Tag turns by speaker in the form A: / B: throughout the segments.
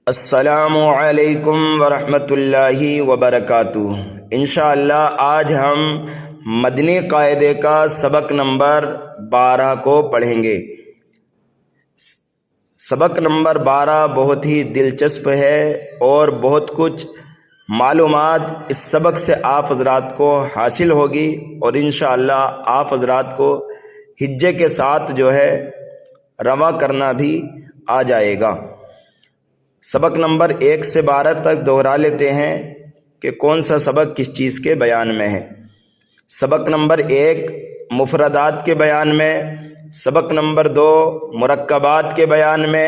A: السلام علیکم ورحمۃ اللہ وبرکاتہ۔ انشاءاللہ آج ہم مدنی قاعدے کا سبق نمبر 12 کو پڑھیں گے۔ سبق نمبر 12 بہت ہی دلچسپ ہے اور بہت کچھ معلومات اس سبق سے آپ حضرات کو حاصل ہوگی اور انشاءاللہ آپ حضرات کو ہجے کے ساتھ جو ہے رواں کرنا بھی آ جائے گا۔ سبق نمبر 1 سے 12 تک دوہرا لیتے ہیں کہ کون سا سبق کس چیز کے بیان میں ہے۔ سبق نمبر 1 مفردات کے بیان میں، سبق نمبر 2 مرکبات کے بیان میں،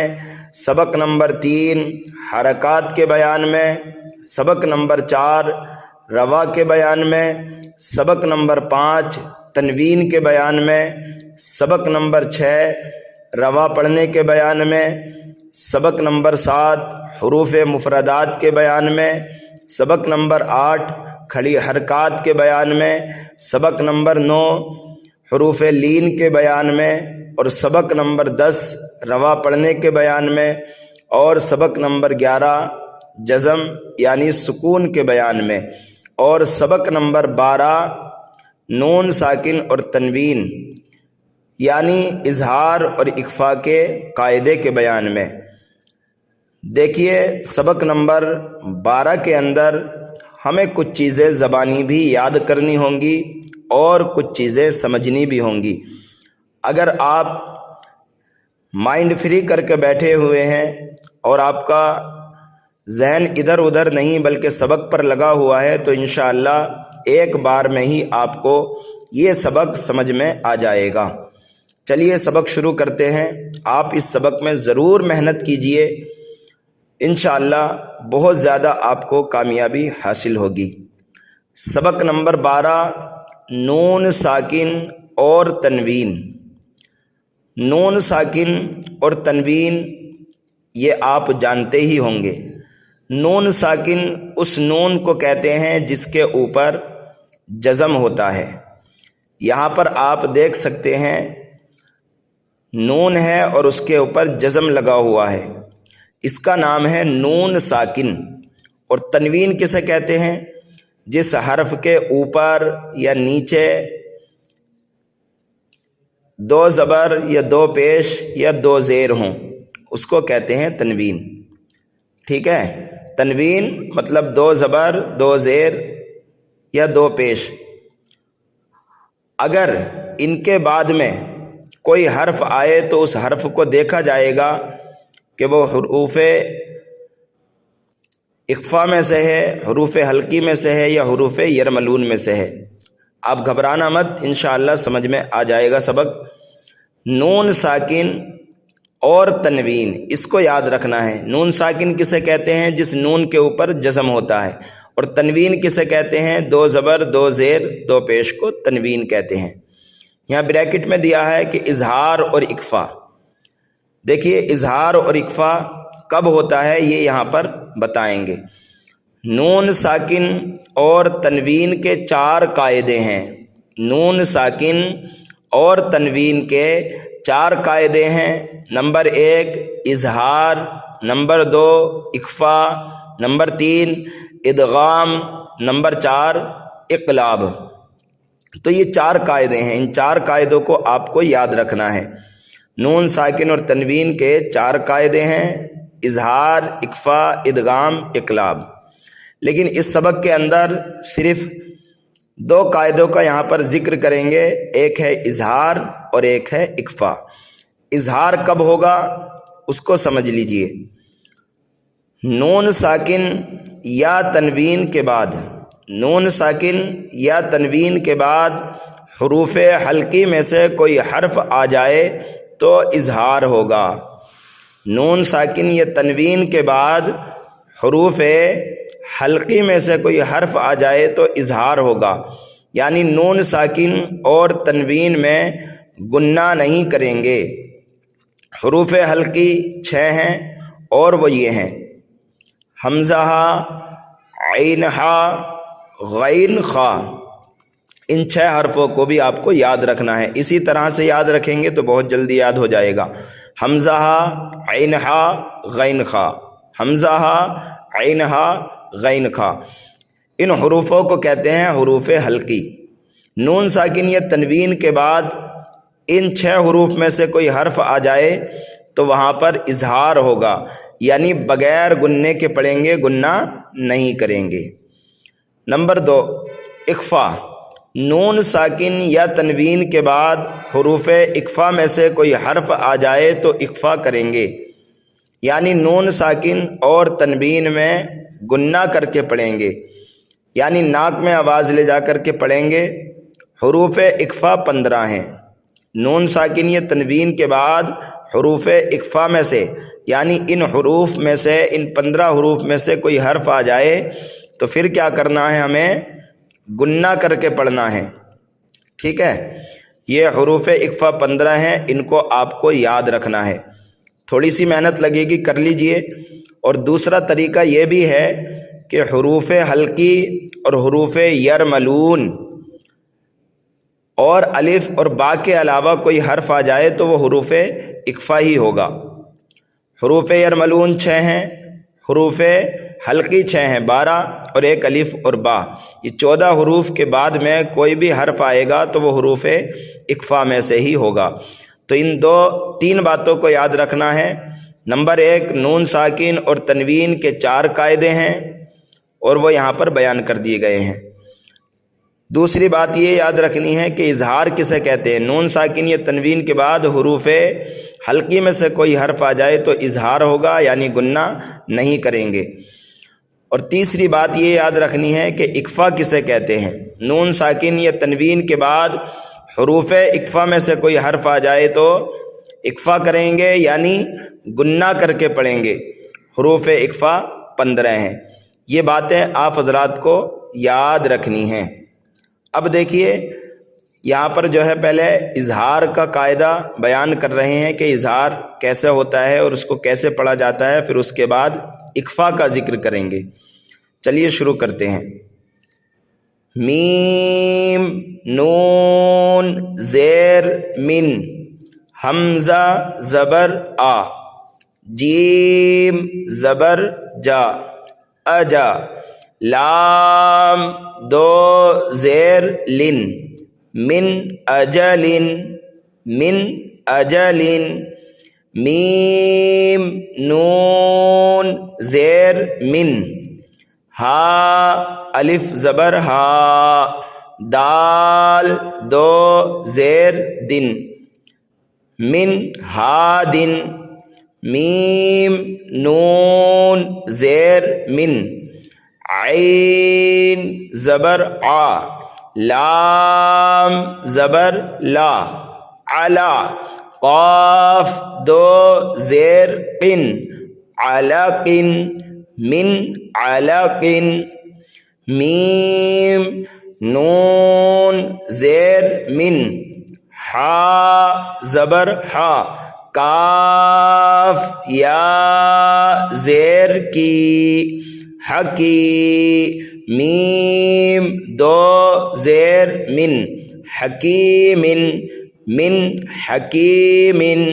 A: سبق نمبر 3 حرکات کے بیان میں، سبق نمبر 4 روا کے بیان میں، سبق نمبر 5 تنوین کے بیان میں، سبق نمبر 6 روا پڑھنے کے بیان میں، سبق نمبر 7 حروف مفردات کے بیان میں، سبق نمبر 8 کھڑی حرکات کے بیان میں، سبق نمبر 9 حروف لین کے بیان میں، اور سبق نمبر 10 روا پڑھنے کے بیان میں، اور سبق نمبر 11 جزم یعنی سکون کے بیان میں، اور سبق نمبر 12 نون ساکن اور تنوین یعنی اظہار اور اخفاء کے قاعدے کے بیان میں۔ دیکھیے سبق نمبر 12 کے اندر ہمیں کچھ چیزیں زبانی بھی یاد کرنی ہوں گی اور کچھ چیزیں سمجھنی بھی ہوں گی۔ اگر آپ مائنڈ فری کر کے بیٹھے ہوئے ہیں اور آپ کا ذہن ادھر ادھر نہیں بلکہ سبق پر لگا ہوا ہے تو انشاءاللہ ایک بار میں ہی آپ کو یہ سبق سمجھ میں آ جائے گا۔ چلیے سبق شروع کرتے ہیں۔ آپ اس سبق میں ضرور محنت کیجئے، انشاءاللہ بہت زیادہ آپ کو کامیابی حاصل ہوگی۔ سبق نمبر 12 نون ساکن اور تنوین۔ نون ساکن اور تنوین یہ آپ جانتے ہی ہوں گے۔ نون ساکن اس نون کو کہتے ہیں جس کے اوپر جزم ہوتا ہے۔ یہاں پر آپ دیکھ سکتے ہیں نون ہے اور اس کے اوپر جزم لگا ہوا ہے، اس کا نام ہے نون ساکن۔ اور تنوین کسے کہتے ہیں؟ جس حرف کے اوپر یا نیچے 2 زبر یا 2 پیش یا 2 زیر ہوں، اس کو کہتے ہیں تنوین۔ ٹھیک ہے، تنوین مطلب 2 زبر 2 زیر یا 2 پیش۔ اگر ان کے بعد میں کوئی حرف آئے تو اس حرف کو دیکھا جائے گا کہ وہ حروف اخفاء میں سے ہے، حروف حلقی میں سے ہے یا حروف یرملون میں سے ہے۔ آپ گھبرانا مت، انشاءاللہ سمجھ میں آ جائے گا سبق۔ نون ساکن اور تنوین اس کو یاد رکھنا ہے۔ نون ساکن کسے کہتے ہیں؟ جس نون کے اوپر جزم ہوتا ہے۔ اور تنوین کسے کہتے ہیں؟ 2 زبر 2 زیر 2 پیش کو تنوین کہتے ہیں۔ یہاں بریکٹ میں دیا ہے کہ اظہار اور اخفاء۔ دیکھیے اظہار اور اخفاء کب ہوتا ہے یہ یہاں پر بتائیں گے۔ نون ساکن اور تنوین کے 4 قاعدے ہیں۔ نون ساکن اور تنوین کے 4 قاعدے ہیں۔ نمبر 1 اظہار، نمبر 2 اخفاء، نمبر 3 ادغام، نمبر 4 اقلاب۔ تو یہ 4 قاعدے ہیں، ان 4 قاعدوں کو آپ کو یاد رکھنا ہے۔ نون ساکن اور تنوین کے 4 قاعدے ہیں، اظہار، اخفاء، ادغام، اقلاب۔ لیکن اس سبق کے اندر صرف 2 قاعدوں کا یہاں پر ذکر کریں گے، ایک ہے اظہار اور ایک ہے اخفاء۔ اظہار کب ہوگا اس کو سمجھ لیجئے۔ نون ساکن یا تنوین کے بعد، نون ساکن یا تنوین کے بعد حروف حلقی میں سے کوئی حرف آ جائے تو اظہار ہوگا۔ نون ساکن یا تنوین کے بعد حروف حلقی میں سے کوئی حرف آ جائے تو اظہار ہوگا، یعنی نون ساکن اور تنوین میں گنہ نہیں کریں گے۔ حروف حلقی 6 ہیں اور وہ یہ ہیں حمزہ، عین، غین، خا۔ ان 6 حرفوں کو بھی آپ کو یاد رکھنا ہے۔ اسی طرح سے یاد رکھیں گے تو بہت جلدی یاد ہو جائے گا۔ حمزہ، عین، غین، خا، حمزہ ہا، عین ہا، غین کھا، ان حروفوں کو کہتے ہیں حروف حلقی۔ نون ساکنیہ تنوین کے بعد ان 6 حروف میں سے کوئی حرف آ جائے تو وہاں پر اظہار ہوگا، یعنی بغیر گننے کے پڑھیں گے، گننا نہیں کریں گے۔ نمبر 2، اخفا۔ نون ساکن یا تنوین کے بعد حروف اخفا میں سے کوئی حرف آ جائے تو اخفا کریں گے، یعنی نون ساکن اور تنوین میں گننا کر کے پڑھیں گے، یعنی ناک میں آواز لے جا کر کے پڑھیں گے۔ حروف اخفا 15 ہیں۔ نون ساکنیہ تنوین کے بعد حروف اخفا میں سے، یعنی ان حروف میں سے، ان 15 حروف میں سے کوئی حرف آ جائے تو پھر کیا کرنا ہے؟ ہمیں گننا کر کے پڑھنا ہے، ٹھیک ہے؟ یہ حروف اخفا 15 ہیں، ان کو آپ کو یاد رکھنا ہے۔ تھوڑی سی محنت لگے گی، کر لیجئے۔ اور دوسرا طریقہ یہ بھی ہے کہ حروف حلقی اور حروف یرملون اور الف اور با کے علاوہ کوئی حرف آ جائے تو وہ حروف اخفا ہی ہوگا۔ حروف یرملون 6 ہیں، حروف حلقی 6 ہیں 12، اور ایک الف اور با، یہ 14 حروف کے بعد میں کوئی بھی حرف آئے گا تو وہ حروف اخفا میں سے ہی ہوگا۔ تو ان 3 باتوں کو یاد رکھنا ہے۔ نمبر 1، نون ساکن اور تنوین کے 4 قاعدے ہیں اور وہ یہاں پر بیان کر دیے گئے ہیں۔ دوسری بات یہ یاد رکھنی ہے کہ اظہار کسے کہتے ہیں۔ نون ساکن یا تنوین کے بعد حروف حلقی میں سے کوئی حرف آ جائے تو اظہار ہوگا، یعنی گننا نہیں کریں گے۔ اور تیسری بات یہ یاد رکھنی ہے کہ اخفا کسے کہتے ہیں۔ نون ساکن یا تنوین کے بعد حروف اخفا میں سے کوئی حرف آ جائے تو اخفا کریں گے، یعنی گننا کر کے پڑھیں گے۔ حروف اخفا 15 ہیں۔ یہ باتیں آپ حضرات کو یاد رکھنی ہیں۔ اب دیکھیے یہاں پر جو ہے پہلے اظہار کا قاعدہ بیان کر رہے ہیں کہ اظہار کیسے ہوتا ہے اور اس کو کیسے پڑھا جاتا ہے، پھر اس کے بعد اخفا کا ذکر کریں گے۔ چلیے شروع کرتے ہیں۔ میم، نون، زیر، من، حمزہ زبر آ، جیم زبر جا، اجا، لام 2 زیر لن، من اجلن، من اجلن، میم، نون، زیر من، ہا الف زبر ہا، دال 2 زیر دن، من ہا دن، میم، نون، زیر من، عین زبر آ، لام زبر لا، علا، قاف 2 زیر قن، علقن، من علقن، میم، نون، زیر من، ہا زبر ہا، کاف یا زیر کی، حکی، میم 2 زیر من، حکیمن، من حکیمن،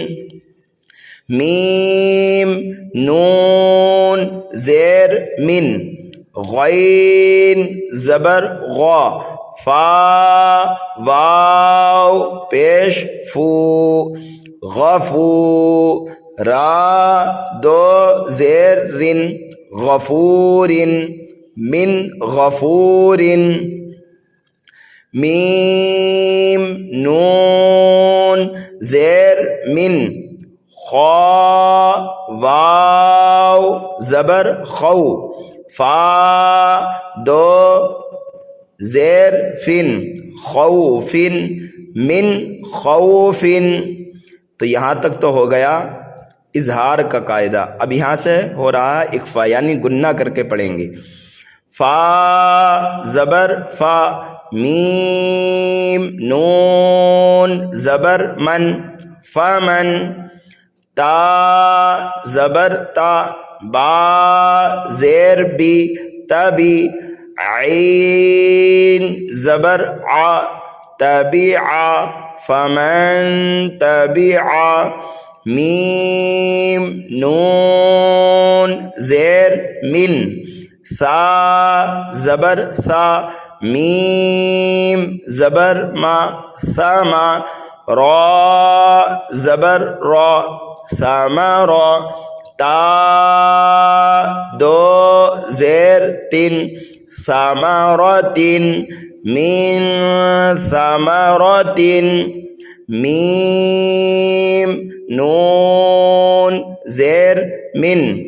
A: میم، نون، زیر من، غین زبر غا، فا واو پیش فو، غفو، را 2 زیر رن، غفور، من غفور، میم، نون، زیر من، خا واو زبر خو، فا 2 زیر فن، خوفن، من خوفن۔ تو یہاں تک تو ہو گیا اظہار کا قاعدہ۔ اب یہاں سے ہو رہا ہے اخفا، یعنی گننا کر کے پڑھیں گے۔ فا زبر فا، میم، نون زبر من، فمن، تا زبر تا، با زیر بی، تبی، عین زبر ع، تبع، فمن تبع، میم، نون، زیر من ثا زبر ثا میم زبر ما ثما را زبر را ثمرا تا دو زیر تین ثمرات من ثمرات میم نون زیر من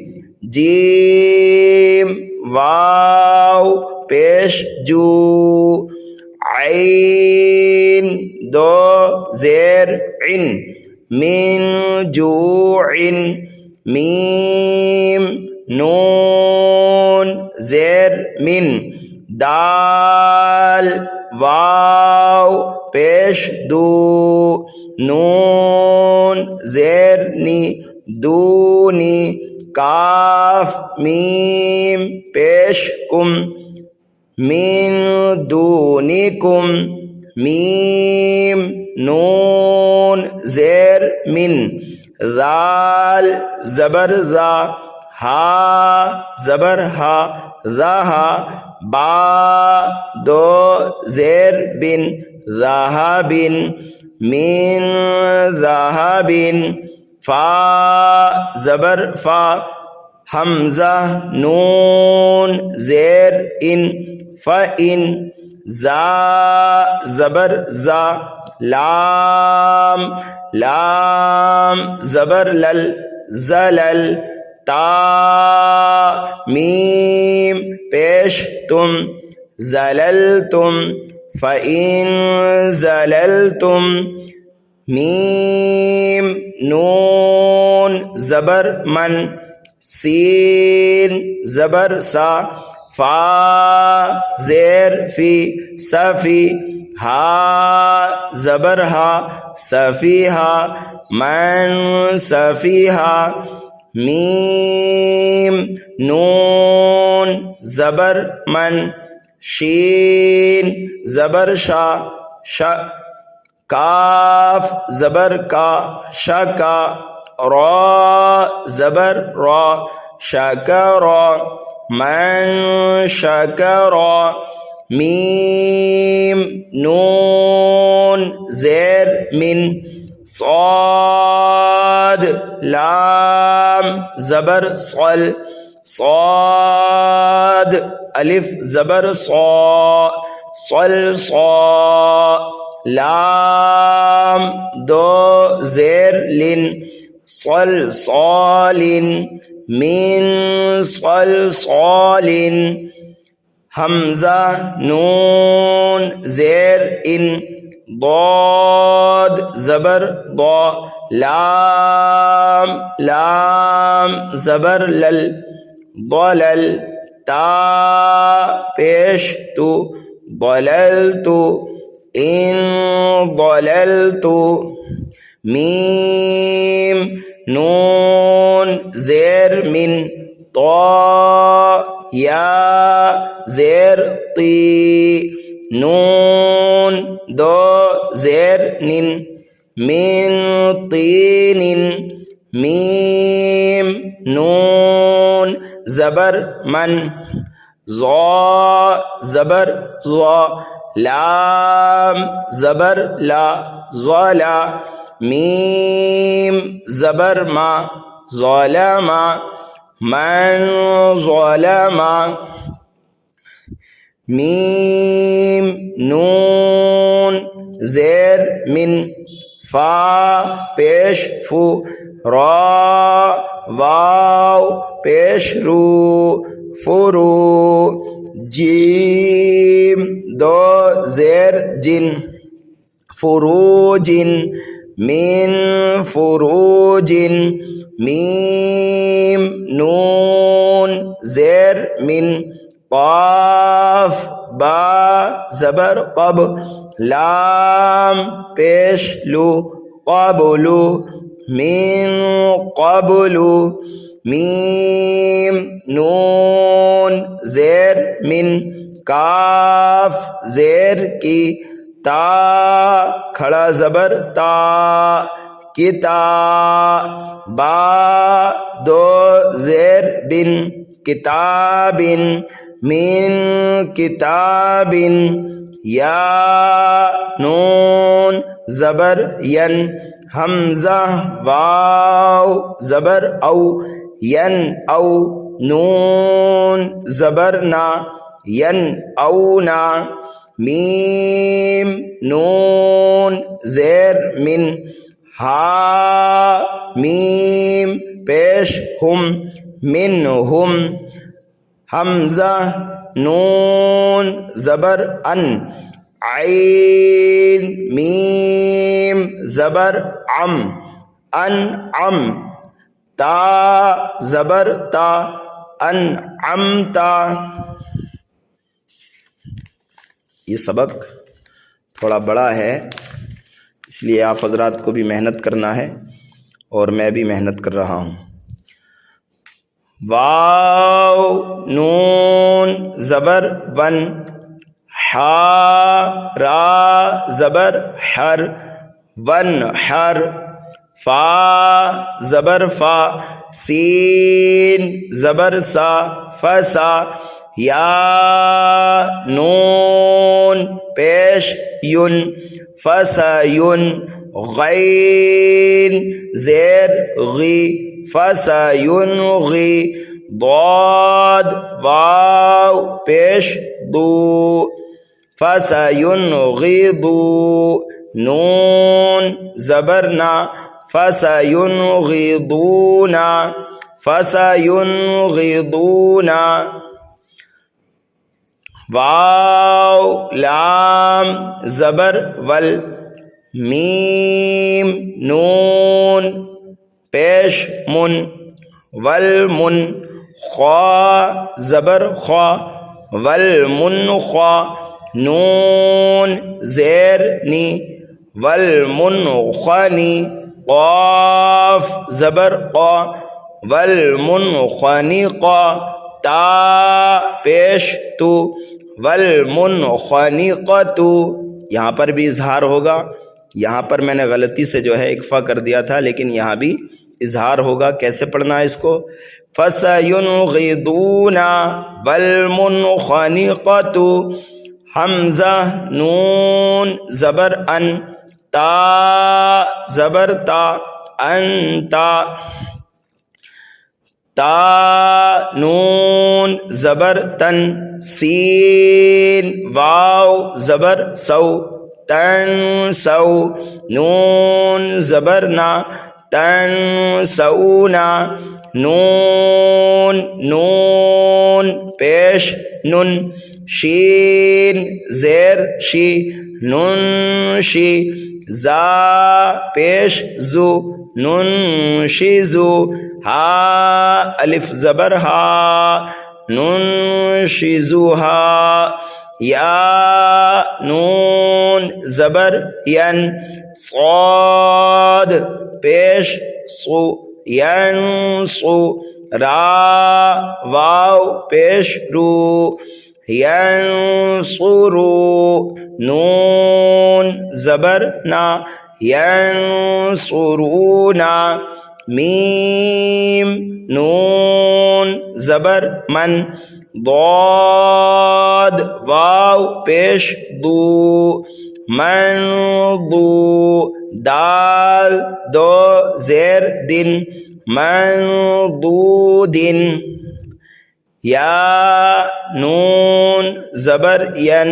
A: جیم واو پیش جو عین دو زیر عن من جوع میم نون زیر من دال واو پیش دو نون زیر نی دونی کاف میم پیش کم من دونکم میم نون زیر من ذال زبر ذا ہا زبر ہا ذہا با دو زیر بن ذہب من ذہب فا زبر فا حمزہ نون زیر ان فإن زا زبر زا لام لام زبر لل زلل تا میم پیش تم زللتم فإن زللتم میم نون زبر من سین زبر سا فا زیر فی صفی ہا زبر ہا صفیہا من صفیہا میم نون زبر من شین زبر شا کاف زبر کا شکا را زبر را شکرا من شکرا میم نون زیر من صاد لام زبر صل صاد الف زبر صا صل صا لام دو زیر لن صل صال من صل صال حمزہ نون زیر ان ضاد زبر ضا لام لام زبر لل ضلل تا پیش تو ضللت ان ضللت میم نون زیر من طا یا زیر طی نون دو زیر نن من طین میم نون زبر من ضا زبر ضا لام زبر لا ظلا میم زبر ما ظلم من ظلم میم نون زیر من فا پیش فو را واو پیش رو فرو جیم دو زیر جن فروج من فروج میم نون زیر من قاف با زبر قب لام پیش لو قبلو من قبلو میم نون زیر من کاف زیر کی تا کھڑا زبر تا کتا با دو زیر بن کتاب من کتاب یا نون زبر ین حمزہ واو زبر او ین او نون زبر نا ین او نا میم نون زیر من ہا میم پیش ہم من ہم حمزہ نون زبر ان عین میم زبر ام انعم تا زبر تا انعمتا. یہ سبق تھوڑا بڑا ہے، اس لیے آپ حضرات کو بھی محنت کرنا ہے اور میں بھی محنت کر رہا ہوں. واو نون زبر ون ہا را زبر حر ون حر فا زبر فا سین زبر سا فسا یا نون پیش یون فسیون غین زیر غی فسینغی ضاد واو پیش دو فسینغضو نون زبر نا فسینغضونا فسینغضونا. واو لام زبر ول میم نون پیش من والمن خوا زبر خوا والمن خوا نون زیر نی والمن خوانی قاف زبر قا والمن خوانی قا تا پیش تو والمنخنقۃ. یہاں پر بھی اظہار ہوگا، یہاں پر میں نے غلطی سے جو ہے اکفا کر دیا تھا، لیکن یہاں بھی اظہار ہوگا. کیسے پڑھنا ہے اس کو؟ فَسَيُنْغِضُونَ وَالْمُنْخَنِقَةُ حمزہ نون زبر ان تا زبر تا انتا تا نون زبر تن سین واو زبر سو تن سو نون زبر نا تن سونا نون نون پیش نن شین زیر شی نن شی زا پیش زو نن شیزو ہا الف زبر ہا نن شیزوہا یا نون زبر ین صاد پیش صو ینصو را واو پیش رو ینصرو نون زبر نا ینصرونا میم نون زبر من ضاد واو پیش دو من دو دال دو زیر دن من دو دن یا نون زبر ین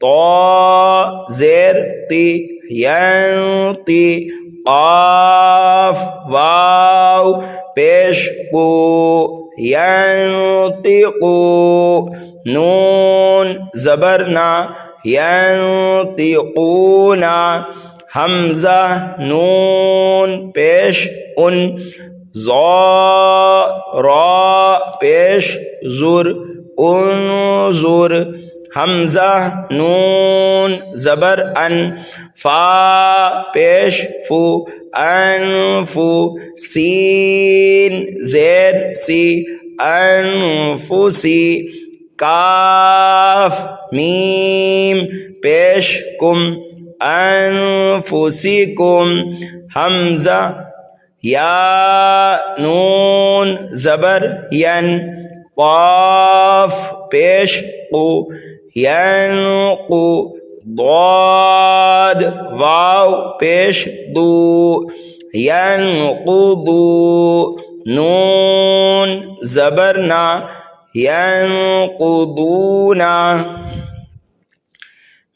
A: طا زیر تی ینطی قاف واو پیش کو ینطقو نون زبر نا ینطقونا حمزہ نون پیش ان ضا را پیش زر انظر حمزہ نون زبر ان فا پیش فو انفو سین زیر سی انفسی کاف میم پیش کم انفسکم حمزہ یا نون زبر ین قاف پیش قو ینقو ضاد واو پیش دو ینقضو نون زبر نا ینقضونا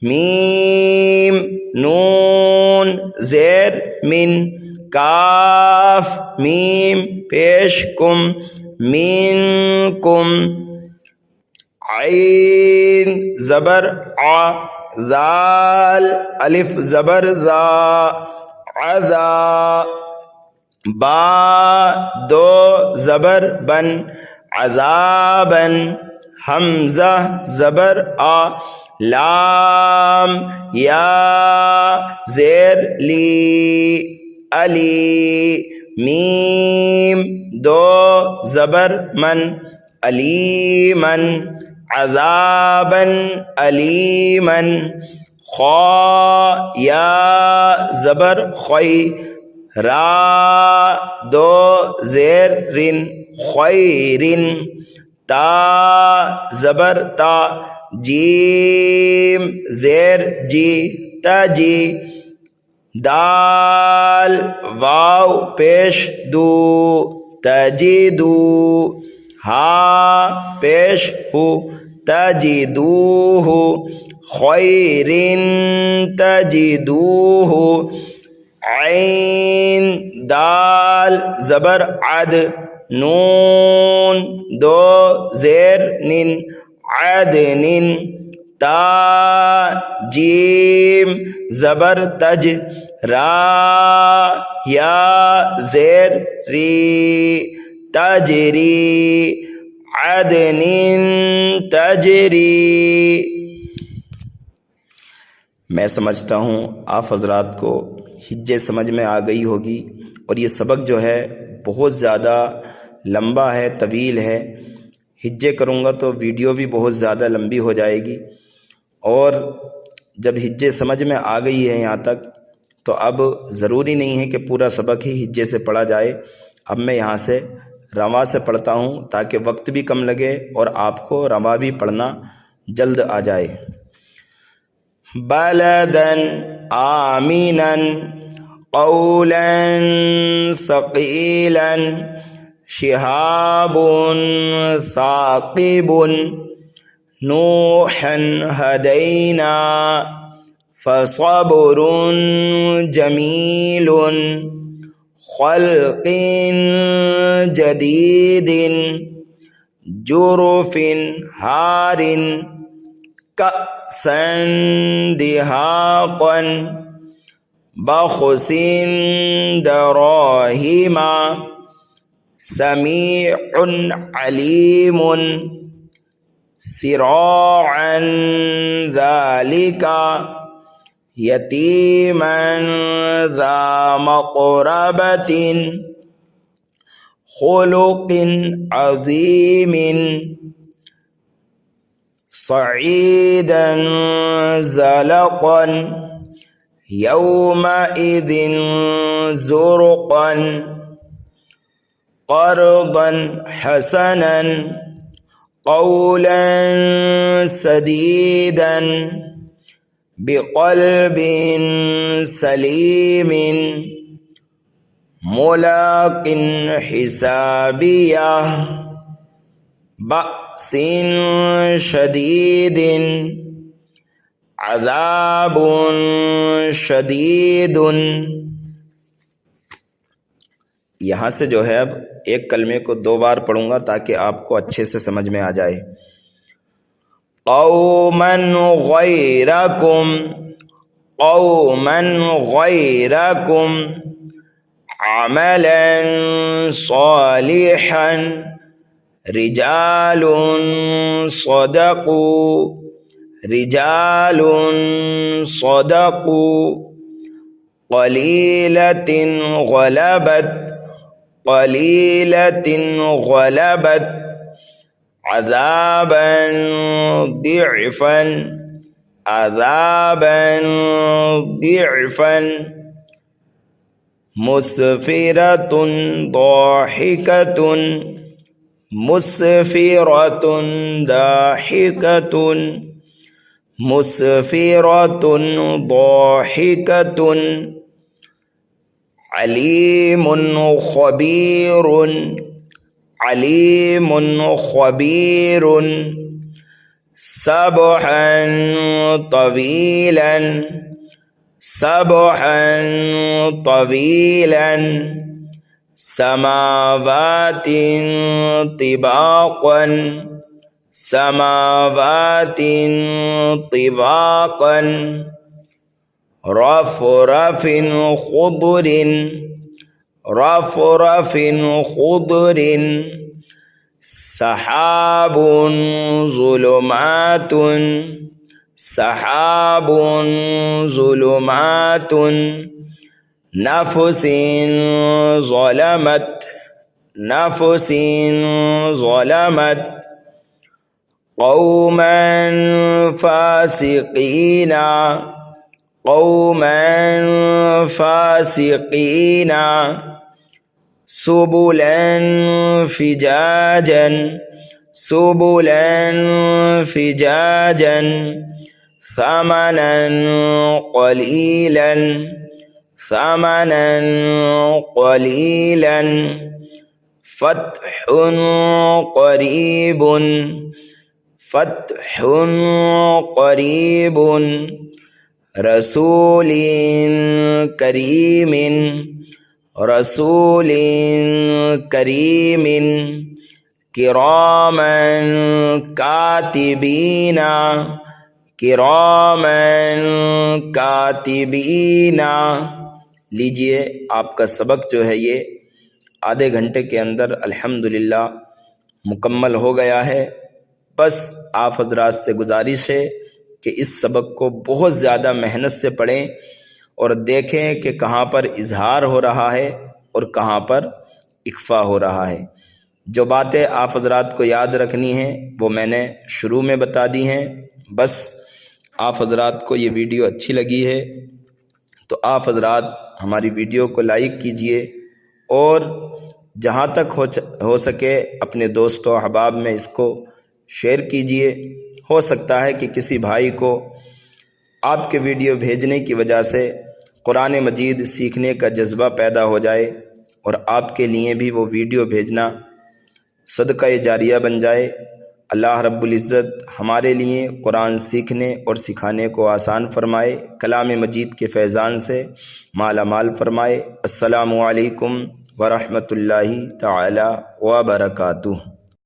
A: میم نون زیر من کاف میم پیش کم منکم عین زبر ع ذال الف زبر ذا عذا با دو زبر بن عذابا حمزہ زبر آ لام یا زیر لی علی میم دو زبر من علیمن عذابا علیمن خا یا زبر خوی را دو زیر رن خیرن تا زبر تا جیم زیر جی تجی دال واو پیش دو تجدو ہا پیش ہو تجدوہ خیرن تجدوہ عین دال زبر عد نون دو زیر نن عدن تا جیم زبر تج را یا زیر ری تجری عدن تجری۔ میں سمجھتا ہوں آپ حضرات کو ہجے سمجھ میں آ گئی ہوگی، اور یہ سبق جو ہے بہت زیادہ لمبا ہے، طویل ہے۔ ہجے کروں گا تو ویڈیو بھی بہت زیادہ لمبی ہو جائے گی، اور جب ہجے سمجھ میں آ گئی ہے یہاں تک تو اب ضروری نہیں ہے کہ پورا سبق ہی ہجے سے پڑھا جائے۔ اب میں یہاں سے رواں سے پڑھتا ہوں تاکہ وقت بھی کم لگے اور آپ کو رواں بھی پڑھنا جلد آ جائے۔ بلدن آمنا قولا ثقیلا شہاب ثاقب نوحا ہدینا فصبر جمیل خلق جدید جرف ہار کأسا دہاقا بخس دراہما سمیع علیم سراعا ذلك یتیما ذا مقربة خلق عظیم صعیدا زلقا یومئذ زرقا قرضا حسنا قولا سدیدا بقلب سلیم ملاق حسابیہ بأس شدید عذاب شدید۔ یہاں سے جو ہے اب ایک کلمے کو 2 بار پڑھوں گا تاکہ آپ کو اچھے سے سمجھ میں آ جائے۔ قوما غیرکم قوما غیرکم عملا صالحا رجال صدقوا قلیلۃ غلبت عذابا ضعفا مسفرة ضاحكة مسفرة ضاحكة مسفرة ضاحكة عليم خبير عليم خبير سبحا طويلا سبحا طويلا سماوات طباقا سماوات طباقا رفرف خضر رفرف خضر سحاب ظلمات سحاب ظلمات نفس ظلمت نفس ظلمت قوما فاسقين قوما فاسقين سبلا فجاجا سبلا فجاجا ثمنا قليلا ثمنا قليلا فتح قريب فتح قريب رسول کریم رسول کریم کراما کاتبین کراما کاتبین۔ لیجئے آپ کا سبق جو ہے یہ آدھے گھنٹے کے اندر الحمدللہ مکمل ہو گیا ہے۔ بس آپ حضرات سے گزارش ہے کہ اس سبق کو بہت زیادہ محنت سے پڑھیں اور دیکھیں کہ کہاں پر اظہار ہو رہا ہے اور کہاں پر اخفا ہو رہا ہے۔ جو باتیں آپ حضرات کو یاد رکھنی ہیں وہ میں نے شروع میں بتا دی ہیں۔ بس آپ حضرات کو یہ ویڈیو اچھی لگی ہے تو آپ حضرات ہماری ویڈیو کو لائک کیجئے اور جہاں تک ہو سکے اپنے دوست و احباب میں اس کو شیئر کیجئے۔ ہو سکتا ہے کہ کسی بھائی کو آپ کے ویڈیو بھیجنے کی وجہ سے قرآن مجید سیکھنے کا جذبہ پیدا ہو جائے اور آپ کے لیے بھی وہ ویڈیو بھیجنا صدقہ جاریہ بن جائے۔ اللہ رب العزت ہمارے لیے قرآن سیکھنے اور سکھانے کو آسان فرمائے، کلام مجید کے فیضان سے مالا مال فرمائے۔ السلام علیکم ورحمۃ اللہ تعالی وبرکاتہ۔